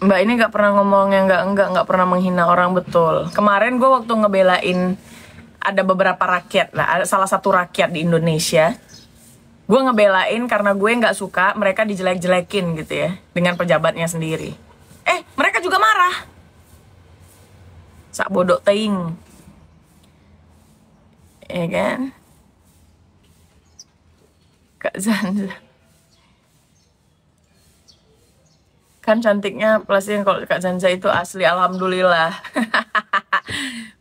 Mbak ini nggak pernah ngomong yang nggak pernah menghina orang, betul. Kemarin gue waktu ngebelain ada beberapa rakyat, nah ada salah satu rakyat di Indonesia, gue ngebelain karena gue nggak suka mereka dijelek-jelekin gitu ya dengan pejabatnya sendiri. Mereka juga marah. Sak bodoh teing, ya kan? Kak Zanza kan cantiknya, plus yang kalau Kak Zanza itu asli, alhamdulillah.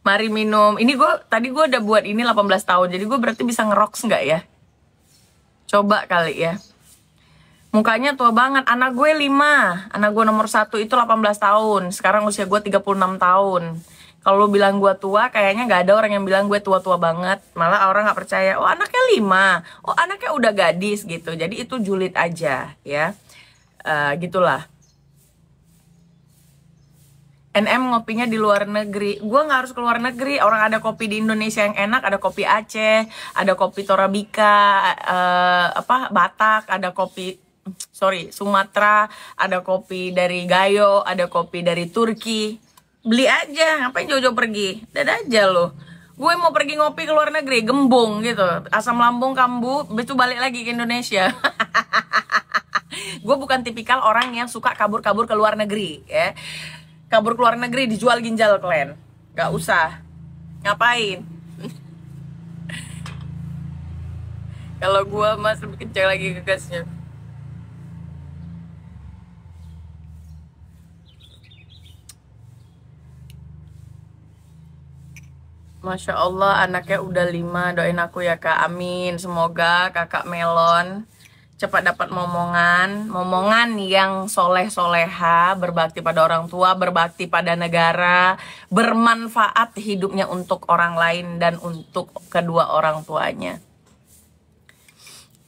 Mari minum. Ini tadi gue udah buat ini 18 tahun, jadi gue berarti bisa ngerocks nggak ya? Coba kali ya. Mukanya tua banget. Anak gue 5, anak gue nomor 1 itu 18 tahun. Sekarang usia gue 36 tahun. Kalau lu bilang gue tua, kayaknya nggak ada orang yang bilang gue tua-tua banget. Malah orang nggak percaya. Oh anaknya 5, oh anaknya udah gadis gitu. Jadi itu julid aja ya. Gitulah. NM ngopinya di luar negeri. Gue nggak harus ke luar negeri. Orang ada kopi di Indonesia yang enak. Ada kopi Aceh, ada kopi Torabika, Batak, ada kopi Sumatera, ada kopi dari Gayo, ada kopi dari Turki. Beli aja, ngapain jauh-jauh pergi? Dadah aja lo. Gue mau pergi ngopi ke luar negeri, gembung gitu, asam lambung kambuh, betul balik lagi ke Indonesia. Gue bukan tipikal orang yang suka kabur-kabur ke luar negeri ya. Kabur ke luar negeri dijual ginjal kalian. Gak usah. Ngapain? Kalau gue mas lebih kencang lagi ngegasnya. Masya Allah anaknya udah 5. Doain aku ya kak, amin. Semoga kakak Melon cepat dapat momongan yang soleh-soleha, berbakti pada orang tua, berbakti pada negara, bermanfaat hidupnya untuk orang lain dan untuk kedua orang tuanya.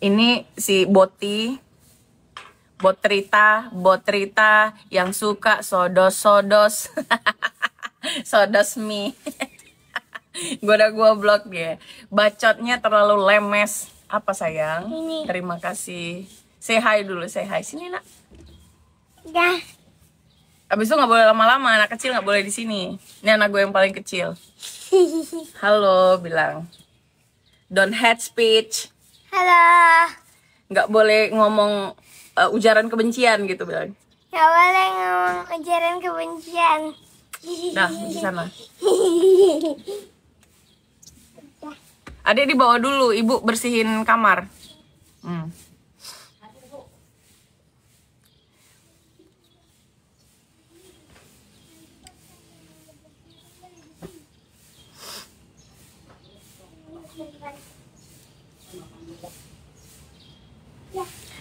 Ini si Botrita yang suka sodos sodos mie. Gue blok dia. Bacotnya terlalu lemes. Apa sayang? Ini. Terima kasih. Say hi dulu, say hi. Sini nak. Dah. Abis itu nggak boleh lama-lama. Anak kecil nggak boleh di sini. Ini anak gue yang paling kecil. Halo, bilang. Don't hate speech. Halo. Nggak boleh ngomong ujaran kebencian gitu bilang. Nggak boleh ngomong ujaran kebencian. Nah, di sana. Adik dibawa dulu, ibu bersihin kamar.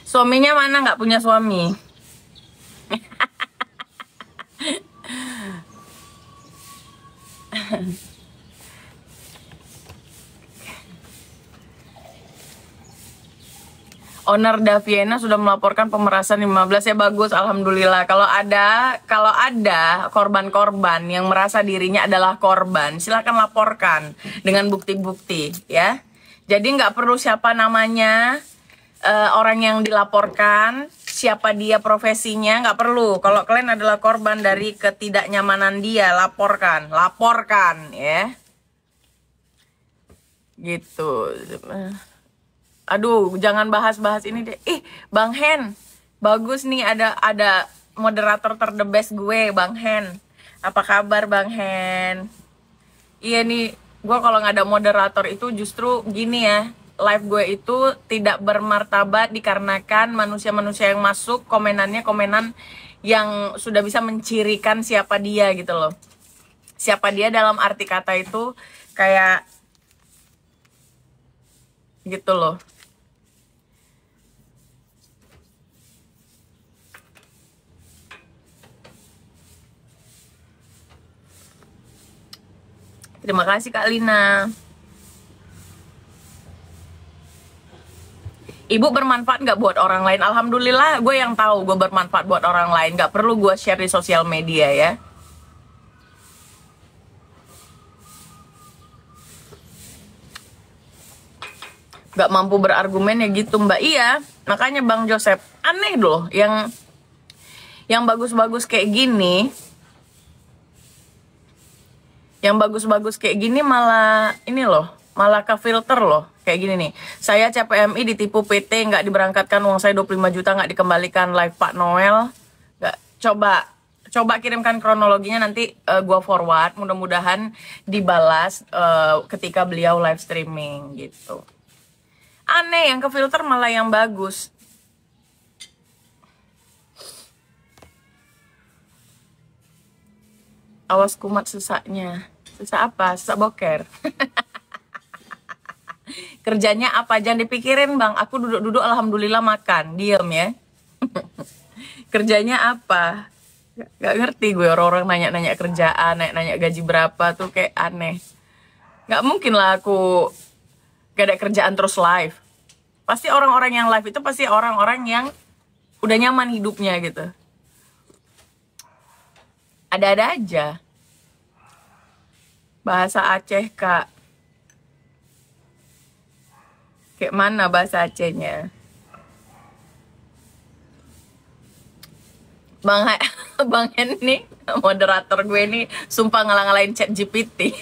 Suaminya mana? Nggak punya suami. Owner Daviena sudah melaporkan pemerasan 15 ya, bagus, alhamdulillah. Kalau ada korban-korban yang merasa dirinya adalah korban, silakan laporkan dengan bukti-bukti ya. Jadi nggak perlu siapa namanya, orang yang dilaporkan, siapa dia profesinya, nggak perlu. Kalau kalian adalah korban dari ketidaknyamanan dia, laporkan ya. Gitu. Aduh, jangan bahas-bahas ini deh. Bang Hen, bagus nih ada moderator the best gue, Bang Hen. Apa kabar Bang Hen? Iya nih, gue kalau nggak ada moderator itu justru gini ya, live gue itu tidak bermartabat dikarenakan manusia-manusia yang masuk komenannya komenan yang sudah bisa mencirikan siapa dia gitu loh. Siapa dia dalam arti kata itu kayak gitu loh. Terima kasih Kak Lina. Ibu bermanfaat nggak buat orang lain? Alhamdulillah gue yang tahu gue bermanfaat buat orang lain. Nggak perlu gue share di sosial media ya. Nggak mampu berargumen ya gitu Mbak. Iya, makanya Bang Joseph aneh loh Yang bagus-bagus kayak gini, malah ini loh, malah ke filter loh. Kayak gini nih, saya CPMI ditipu PT, nggak diberangkatkan, uang saya 25 juta nggak dikembalikan, live Pak Noel. Nggak, coba kirimkan kronologinya, nanti gua forward, mudah-mudahan dibalas ketika beliau live streaming gitu. Aneh, yang ke filter malah yang bagus. Awas kumat susahnya. Susah apa? Susah boker. Kerjanya apa? Jangan dipikirin bang. Aku duduk-duduk alhamdulillah makan. Diem ya. Kerjanya apa? Gak ngerti gue, orang-orang nanya-nanya kerjaan, nanya gaji berapa tuh kayak aneh. Gak mungkin lah aku gak ada kerjaan terus live. Pasti orang-orang yang live itu pasti orang-orang yang udah nyaman hidupnya gitu. Ada-ada aja. Bahasa Aceh, Kak. Kayak mana bahasa Acehnya? Bang Hen nih, moderator gue nih, sumpah ngalah-ngalahin chat GPT.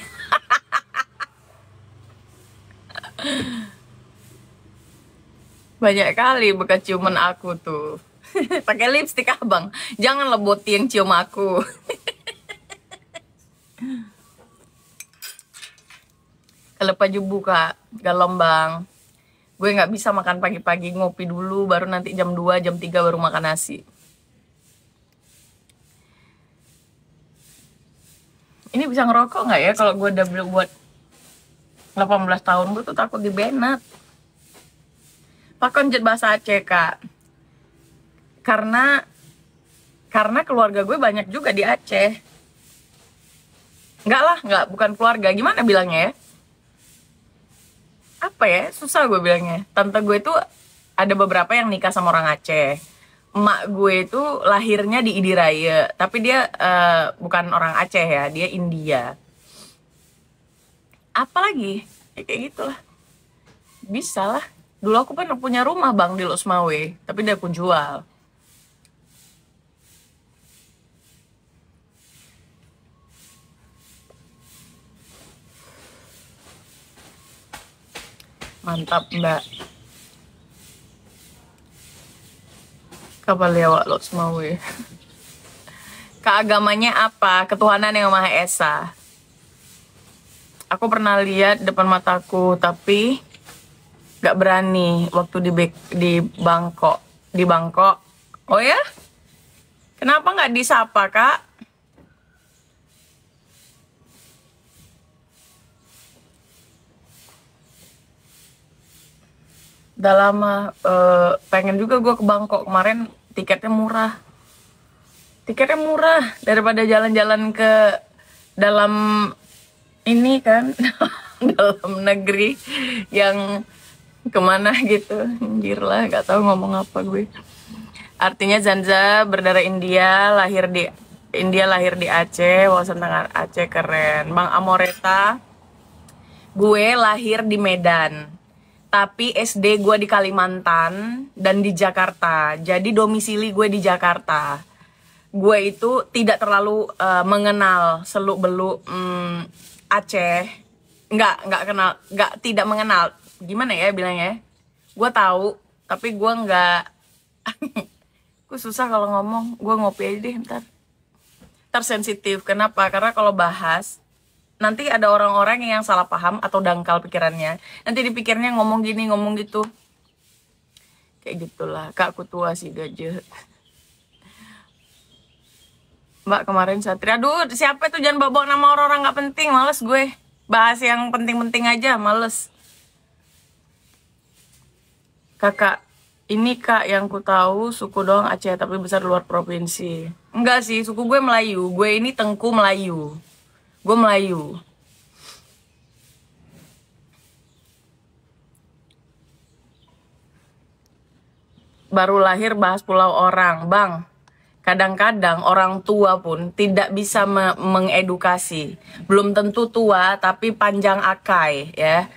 Banyak kali bekas ciuman aku tuh. Pakai lipstick abang. Jangan leboti yang cium aku. Kalau pagi buka, Galombang. Gue nggak bisa makan pagi-pagi, ngopi dulu, baru nanti jam 2, jam 3 baru makan nasi. Ini bisa ngerokok nggak ya kalau gue udah buat 18 tahun, gue tuh takut dibenat. Pak konjet bahasa Aceh, Kak. Karena keluarga gue banyak juga di Aceh. Bukan keluarga. Gimana bilangnya ya? Apa ya? Susah gue bilangnya. Tante gue tuh ada beberapa yang nikah sama orang Aceh. Emak gue itu lahirnya di Idiraya, tapi dia bukan orang Aceh ya, dia India. Apalagi? Ya, kayak gitulah. Bisa lah. Dulu aku pernah punya rumah bang di Losmawe, tapi dia aku jual. Mantap mbak. Kapal lewat Losmawe. Keagamanya apa? Ketuhanan yang Maha Esa. Aku pernah lihat depan mataku, tapi gak berani waktu di Bangkok. Di Bangkok. Oh ya? Kenapa gak disapa, Kak? Udah lama. Pengen juga gue ke Bangkok. Kemarin tiketnya murah. Daripada jalan-jalan ke dalam ini kan. Dalam negeri yang kemana gitu, anjir lah, gak tahu ngomong apa gue. Artinya Zanza berdarah India, lahir di Aceh, wawasan tentang Aceh keren. Bang Amoreta, gue lahir di Medan, tapi SD gue di Kalimantan dan di Jakarta. Jadi domisili gue di Jakarta. Gue itu tidak terlalu mengenal seluk-beluk Aceh, tidak mengenal. Gimana ya bilangnya? Gue tahu, tapi gue nggak. Gue susah kalau ngomong. Gue ngopi aja deh ntar sensitif. Kenapa? Karena kalau bahas nanti ada orang-orang yang salah paham atau dangkal pikirannya. Nanti dipikirnya ngomong gini, ngomong gitu. Kayak gitulah. Kak, aku tua sih gajah. Mbak kemarin Satria. Aduh, siapa itu? Jangan bawa nama orang-orang nggak penting. Males gue. Bahas yang penting-penting aja. Males. Kakak, ini Kak yang ku tahu suku doang Aceh tapi besar luar provinsi. Enggak sih, suku gue Melayu. Gue ini Tengku Melayu. Gue Melayu. Baru lahir bahas pulau orang, Bang. Kadang-kadang orang tua pun tidak bisa mengedukasi. Belum tentu tua tapi panjang akai ya.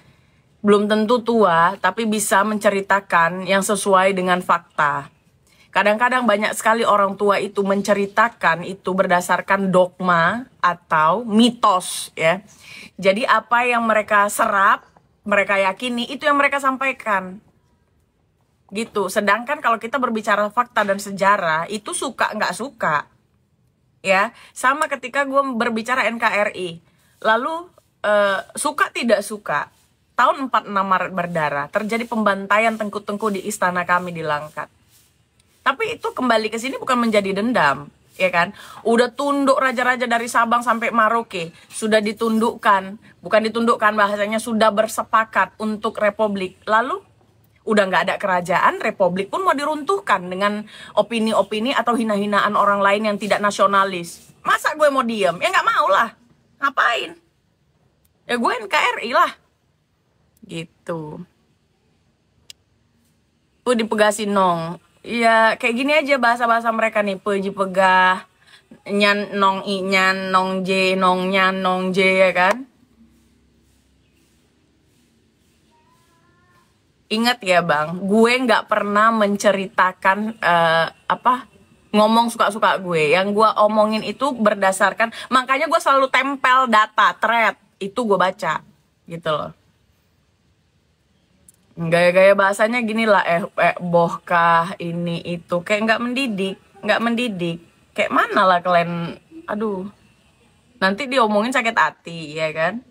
Belum tentu tua, tapi bisa menceritakan yang sesuai dengan fakta. Kadang-kadang banyak sekali orang tua itu menceritakan itu berdasarkan dogma atau mitos ya. Jadi apa yang mereka serap, mereka yakini, itu yang mereka sampaikan. Gitu. Sedangkan kalau kita berbicara fakta dan sejarah, itu suka nggak suka. Ya, sama ketika gue berbicara NKRI. Lalu suka tidak suka, tahun 46 Maret berdarah, terjadi pembantaian tengku-tengku di istana kami di Langkat. Tapi itu kembali ke sini bukan menjadi dendam, ya kan? Udah tunduk raja-raja dari Sabang sampai Merauke, sudah ditundukkan, bukan ditundukkan bahasanya, sudah bersepakat untuk republik. Lalu udah nggak ada kerajaan, republik pun mau diruntuhkan dengan opini-opini atau hina-hinaan orang lain yang tidak nasionalis. Masa gue mau diem? Ya nggak mau lah. Ngapain? Ya gue NKRI lah. Gitu. Di Pegasinong. Ya kayak gini aja bahasa-bahasa mereka nih. Peji pegah, nyan nong i nyan nong j nong nyan nong j, ya kan? Ingat ya bang, gue nggak pernah menceritakan ngomong suka-suka gue. Yang gue omongin itu berdasarkan, makanya gue selalu tempel data, thread, itu gue baca, gitu loh. Gaya-gaya bahasanya gini lah, bohkah, ini, itu. Kayak nggak mendidik. Kayak mana lah kalian, aduh. Nanti diomongin sakit hati, ya kan?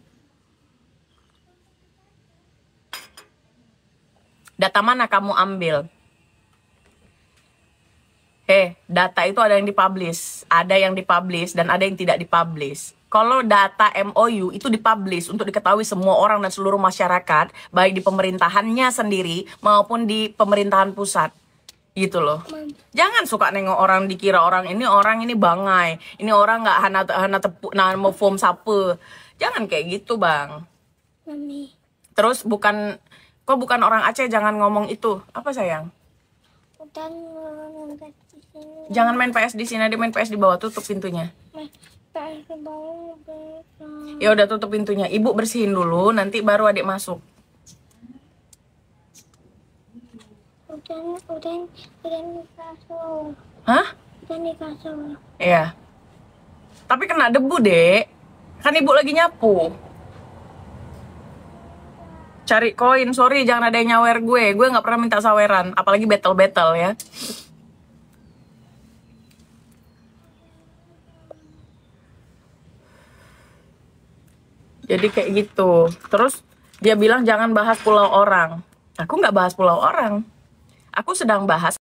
Data mana kamu ambil? Data itu ada yang dipublish, dan ada yang tidak dipublish. Kalau data MOU itu dipublish untuk diketahui semua orang dan seluruh masyarakat, baik di pemerintahannya sendiri maupun di pemerintahan pusat. Gitu loh. Jangan suka nengok orang, dikira orang ini bangai, ini orang nggak hana tepuk nah mau form sape. Jangan kayak gitu bang. Mami. Terus bukan orang Aceh, jangan ngomong itu. Apa sayang? Udah main PS di sini. Jangan main PS di sini, dia main PS di bawah, tutup pintunya. PS di bawah besar. Ya udah tutup pintunya. Ibu bersihin dulu, nanti baru adik masuk. Udah di kasur. Hah? Udah di kasur. Iya. Tapi kena debu, Dek. Kan ibu lagi nyapu. Cari koin, sorry jangan ada yang nyawer gue. Gue nggak pernah minta saweran, apalagi battle-battle ya. Jadi kayak gitu. Terus dia bilang jangan bahas pulau orang. Aku nggak bahas pulau orang. Aku sedang bahas